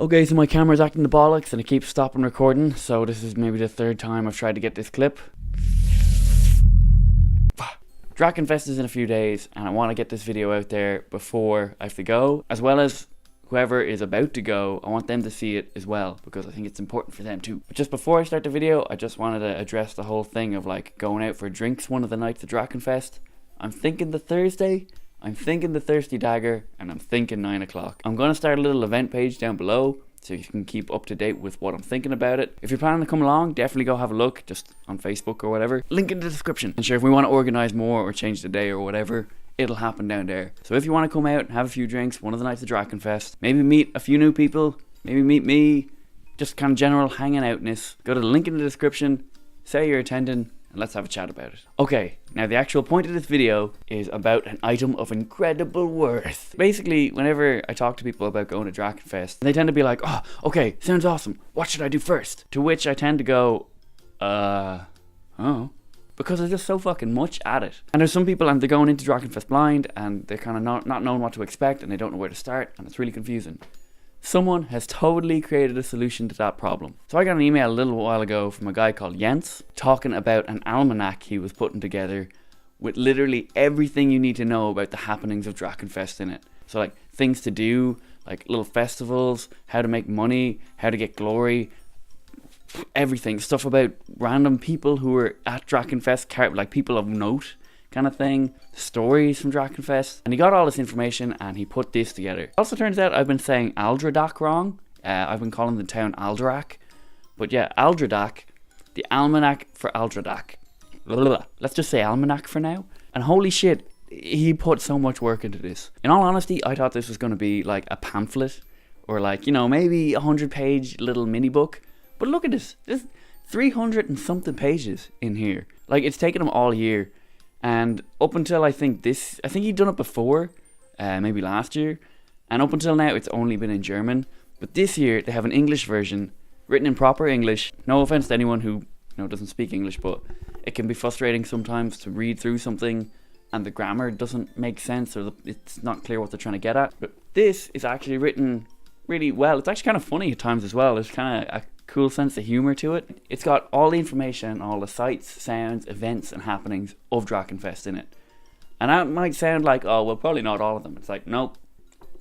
Okay, so my camera's acting the bollocks and it keeps stopping recording, so this is maybe the third time I've tried to get this clip. Drachenfest is in a few days, and I want to get this video out there before I have to go, as well as whoever is about to go. I want them to see it as well, because I think it's important for them too. But just before I start the video, I just wanted to address the whole thing of like going out for drinks one of the nights of Drachenfest. I'm thinking the Thursday, I'm thinking the Thirsty Dagger, and I'm thinking 9 o'clock. I'm going to start a little event page down below, so you can keep up to date with what I'm thinking about it. If you're planning to come along, definitely go have a look, just on Facebook or whatever. Link in the description. And sure, if we want to organise more or change the day or whatever, it'll happen down there. So if you want to come out and have a few drinks one of the nights of Drachenfest, maybe meet a few new people, maybe meet me, just kind of general hanging outness, go to the link in the description, say you're attending, and let's have a chat about it. Okay, now the actual point of this video is about an item of incredible worth. Basically, whenever I talk to people about going to Drachenfest, they tend to be like, oh, okay, sounds awesome. What should I do first? To which I tend to go, oh. Because there's just so fucking much at it. And there's some people, and they're going into Drachenfest blind, and they're kind of not knowing what to expect, and they don't know where to start, and it's really confusing. Someone has totally created a solution to that problem. So I got an email a little while ago from a guy called Jens, talking about an almanac he was putting together with literally everything you need to know about the happenings of Drachenfest in it. So like things to do, like little festivals, how to make money, how to get glory, everything. Stuff about random people who were at Drachenfest, like people of note kind of thing, stories from Drachenfest. And he got all this information and he put this together. Also turns out I've been saying Aldradak wrong. I've been calling the town Aldrach. But yeah, Aldradak, the almanac for Aldradak. Let's just say almanac for now. And holy shit, he put so much work into this. In all honesty, I thought this was going to be like a pamphlet, or like, you know, maybe a 100-page little mini book. But look at this. There's 300 and something pages in here. Like, it's taken him all year. And up until I think he'd done it before, maybe last year. And up until now, it's only been in German. But this year, they have an English version, written in proper English. No offense to anyone who doesn't speak English, but it can be frustrating sometimes to read through something and the grammar doesn't make sense, or it's not clear what they're trying to get at. But this is actually written really well. It's actually kind of funny at times as well. There's kind of a cool sense of humor to it. It's got all the information, all the sights, sounds, events and happenings of Drachenfest in it. And that might sound like, oh well, probably not all of them. It's like, nope,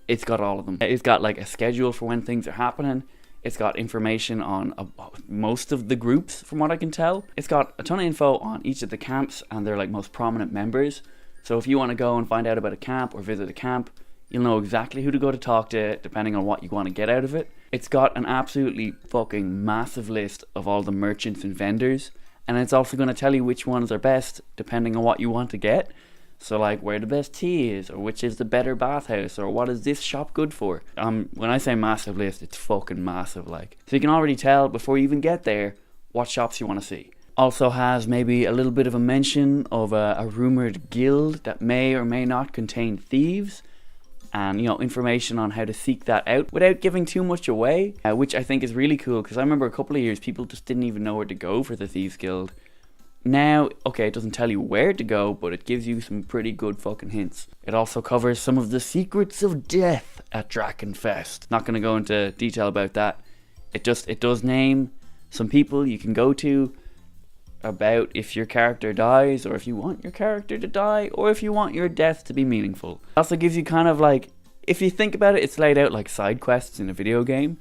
it's got all of them. It's got like a schedule for when things are happening. It's got information on most of the groups, from what I can tell. It's got a ton of info on each of the camps and their like most prominent members. So if you want to go and find out about a camp or visit a camp, you'll know exactly who to go to talk to, depending on what you want to get out of it. It's got an absolutely fucking massive list of all the merchants and vendors. And it's also going to tell you which ones are best, depending on what you want to get. So like where the best tea is, or which is the better bathhouse, or what is this shop good for. When I say massive list, it's fucking massive, like. So you can already tell, before you even get there, what shops you want to see. Also has maybe a little bit of a mention of a rumoured guild that may or may not contain thieves. And, you know, information on how to seek that out without giving too much away, which I think is really cool, because I remember a couple of years people just didn't even know where to go for the Thieves Guild. Now, okay, it doesn't tell you where to go, but it gives you some pretty good fucking hints. It also covers some of the secrets of death at Drachenfest. Not going to go into detail about that. It does name some people you can go to about if your character dies, or if you want your character to die, or if you want your death to be meaningful. It also gives you kind of like, if you think about it, it's laid out like side quests in a video game,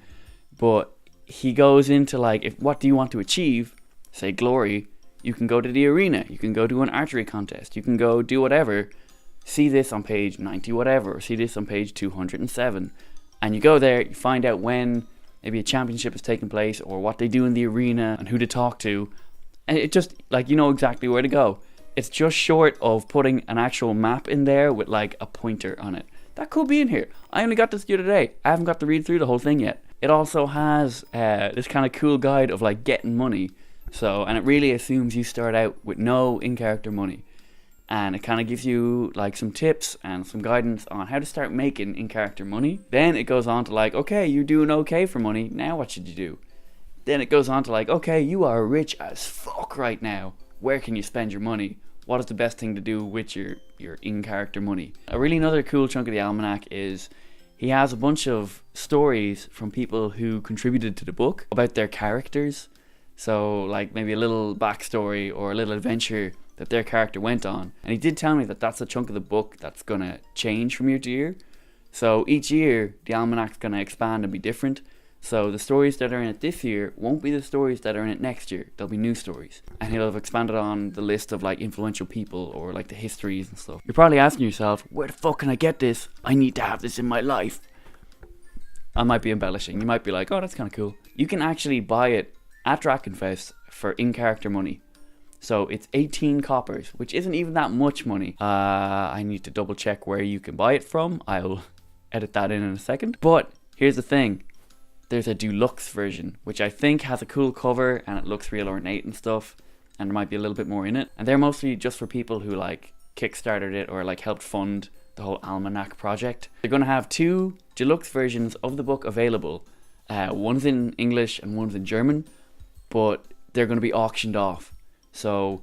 but he goes into like, what do you want to achieve? Say glory, you can go to the arena, you can go to an archery contest, you can go do whatever, see this on page 90 whatever, or see this on page 207, and you go there, you find out when maybe a championship is taking place, or what they do in the arena, and who to talk to. And it just, like, you know exactly where to go. It's just short of putting an actual map in there with, like, a pointer on it. That could be in here. I only got this the other day. I haven't got to read through the whole thing yet. It also has this kind of cool guide of, like, getting money. So, and it really assumes you start out with no in-character money. And it kind of gives you, like, some tips and some guidance on how to start making in-character money. Then it goes on to, like, okay, you're doing okay for money. Now what should you do? Then it goes on to like, okay, you are rich as fuck right now. Where can you spend your money? What is the best thing to do with your in-character money? A really another cool chunk of the almanac is he has a bunch of stories from people who contributed to the book about their characters. So like maybe a little backstory or a little adventure that their character went on. And he did tell me that that's a chunk of the book that's going to change from year to year. So each year the almanac's going to expand and be different. So the stories that are in it this year won't be the stories that are in it next year. There'll be new stories. And he'll have expanded on the list of like influential people or like the histories and stuff. You're probably asking yourself, where the fuck can I get this? I need to have this in my life. I might be embellishing. You might be like, oh, that's kind of cool. You can actually buy it at Drachenfest for in-character money. So it's 18 coppers, which isn't even that much money. I need to double check where you can buy it from. I'll edit that in a second. But here's the thing. There's a deluxe version, which I think has a cool cover and it looks real ornate and stuff, and there might be a little bit more in it. And they're mostly just for people who like kickstarted it or like helped fund the whole almanac project. They're going to have 2 deluxe versions of the book available. One's in English and one's in German, but they're going to be auctioned off. So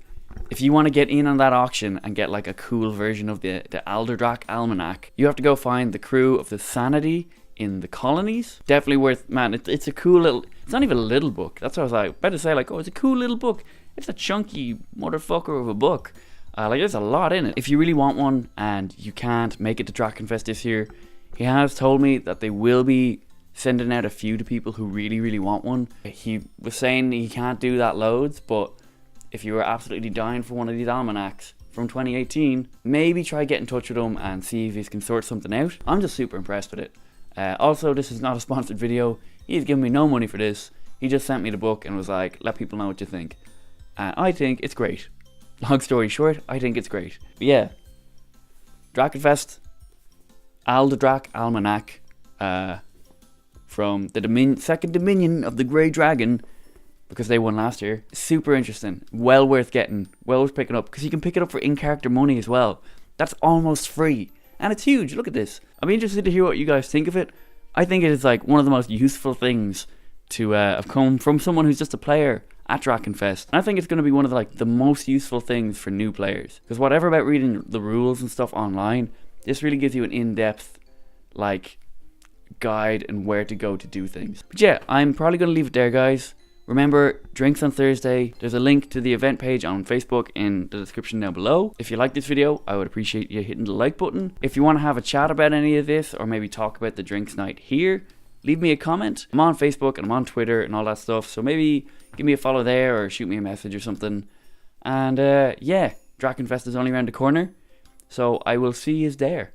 if you want to get in on that auction and get like a cool version of the Alderdrach Almanac, you have to go find the crew of the Sanity in the colonies. Definitely worth, man, it's a cool little, it's not even a little book. That's what I was like, about to say like, oh, it's a cool little book. It's a chunky motherfucker of a book. Like there's a lot in it. If you really want one and you can't make it to Drachenfest this year, he has told me that they will be sending out a few to people who really, really want one. He was saying he can't do that loads, but if you were absolutely dying for one of these almanacs from 2018, maybe try get in touch with him and see if he can sort something out. I'm just super impressed with it. Also, this is not a sponsored video. He's given me no money for this. He just sent me the book and was like, let people know what you think. I think it's great. Long story short, I think it's great. But yeah, Drachenfest, Alderdrach Almanac, from the second Dominion of the Grey Dragon, because they won last year. Super interesting. Well worth getting. Well worth picking up, because you can pick it up for in-character money as well. That's almost free. And it's huge. Look at this. I'm interested to hear what you guys think of it. I think it is like one of the most useful things to have come from someone who's just a player at Drachenfest. And I think it's going to be one of the most useful things for new players. Because whatever about reading the rules and stuff online, this really gives you an in-depth like guide and where to go to do things. But yeah, I'm probably going to leave it there, guys. Remember, drinks on Thursday. There's a link to the event page on Facebook in the description down below. If you like this video, I would appreciate you hitting the like button. If you want to have a chat about any of this, or maybe talk about the drinks night here, leave me a comment. I'm on Facebook and I'm on Twitter and all that stuff, so maybe give me a follow there or shoot me a message or something. And yeah, Drachenfest is only around the corner, so I will see you there.